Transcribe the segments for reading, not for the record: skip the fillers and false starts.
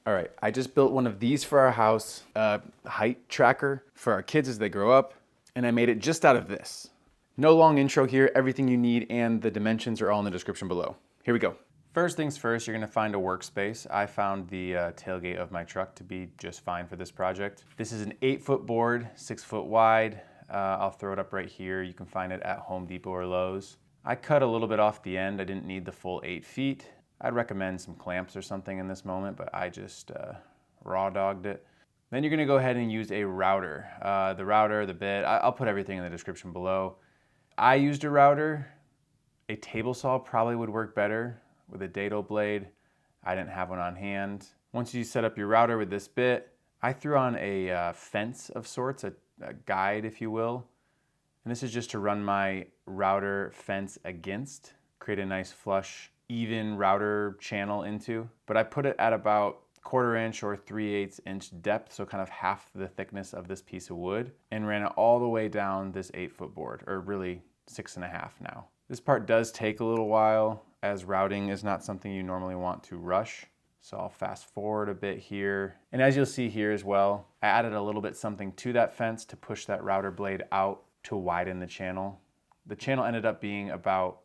All right, I just built one of these for our house, a height tracker for our kids as they grow up, and I made it just out of this. No long intro here, everything you need and the dimensions are all in the description below. Here we go. First things first, you're gonna find a workspace. I found the tailgate of my truck to be just fine for this project. This is an 8-foot board, 6 foot wide. I'll throw it up right here. You can find it at Home Depot or Lowe's. I cut a little bit off the end. I didn't need the full 8 feet. I'd recommend some clamps or something in this moment, but I just raw dogged it. Then you're gonna go ahead and use a router. The router, the bit, I'll put everything in the description below. I used a router. A table saw probably would work better with a dado blade. I didn't have one on hand. Once you set up your router with this bit, I threw on a fence of sorts, a guide if you will. And this is just to run my router fence against, create a nice flush, even router channel into. But I put it at about 1/4 inch or 3/8 inch depth, so kind of half the thickness of this piece of wood, and ran it all the way down this 8-foot board, or really 6.5 now. This part does take a little while, as routing is not something you normally want to rush. So I'll fast forward a bit here. And as you'll see here as well, I added a little bit something to that fence to push that router blade out to widen the channel. The channel ended up being about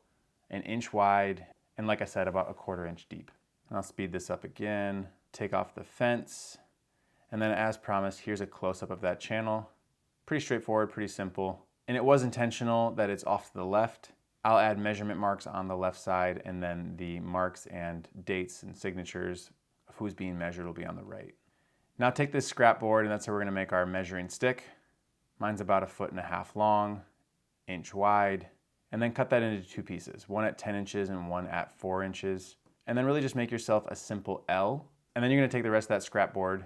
1 inch wide, and like I said, about 1/4 inch deep. And I'll speed this up again, take off the fence, and then as promised, here's a close-up of that channel. Pretty straightforward, pretty simple. And it was intentional that it's off to the left. I'll add measurement marks on the left side, and then the marks and dates and signatures of who's being measured will be on the right. Now take this scrap board, and that's how we're gonna make our measuring stick. Mine's about 1.5 feet long, 1 inch wide, and then cut that into 2 pieces, one at 10 inches and one at 4 inches. And then really just make yourself a simple L. And then you're gonna take the rest of that scrap board,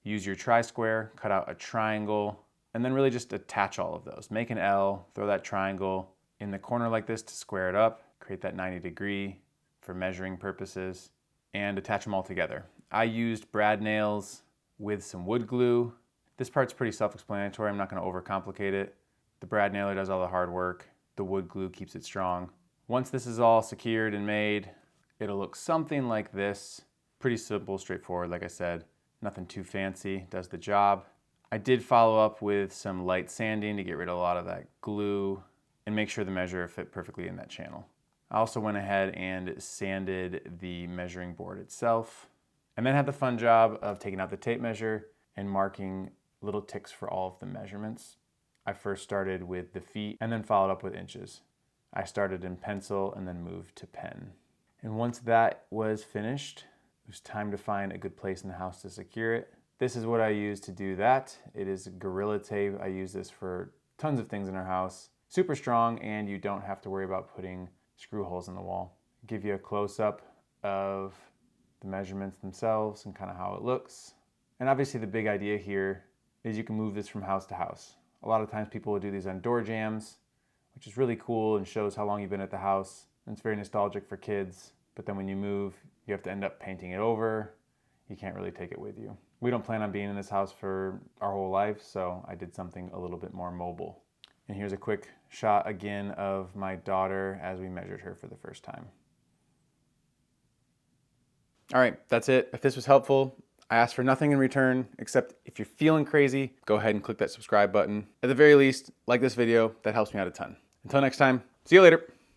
use your tri-square, cut out a triangle, and then really just attach all of those. Make an L, throw that triangle in the corner like this to square it up, create that 90-degree for measuring purposes, and attach them all together. I used brad nails with some wood glue. This part's pretty self-explanatory. I'm not gonna overcomplicate it. The brad nailer does all the hard work. The wood glue keeps it strong. Once this is all secured and made, it'll look something like this. Pretty simple, straightforward, like I said. Nothing too fancy, does the job. I did follow up with some light sanding to get rid of a lot of that glue and make sure the measure fit perfectly in that channel. I also went ahead and sanded the measuring board itself, and then had the fun job of taking out the tape measure and marking little ticks for all of the measurements. I first started with the feet and then followed up with inches. I started in pencil and then moved to pen. And once that was finished, it was time to find a good place in the house to secure it. This is what I use to do that. It is Gorilla Tape. I use this for tons of things in our house. Super strong, and you don't have to worry about putting screw holes in the wall. Give you a close-up of the measurements themselves and kind of how it looks. And obviously the big idea here is you can move this from house to house. A lot of times people will do these on door jambs, which is really cool and shows how long you've been at the house. And it's very nostalgic for kids. But then when you move, you have to end up painting it over. You can't really take it with you. We don't plan on being in this house for our whole life, so I did something a little bit more mobile. And here's a quick shot again of my daughter as we measured her for the first time. All right, that's it. If this was helpful, I ask for nothing in return, except if you're feeling crazy, go ahead and click that subscribe button. At the very least, like this video, that helps me out a ton. Until next time, see you later.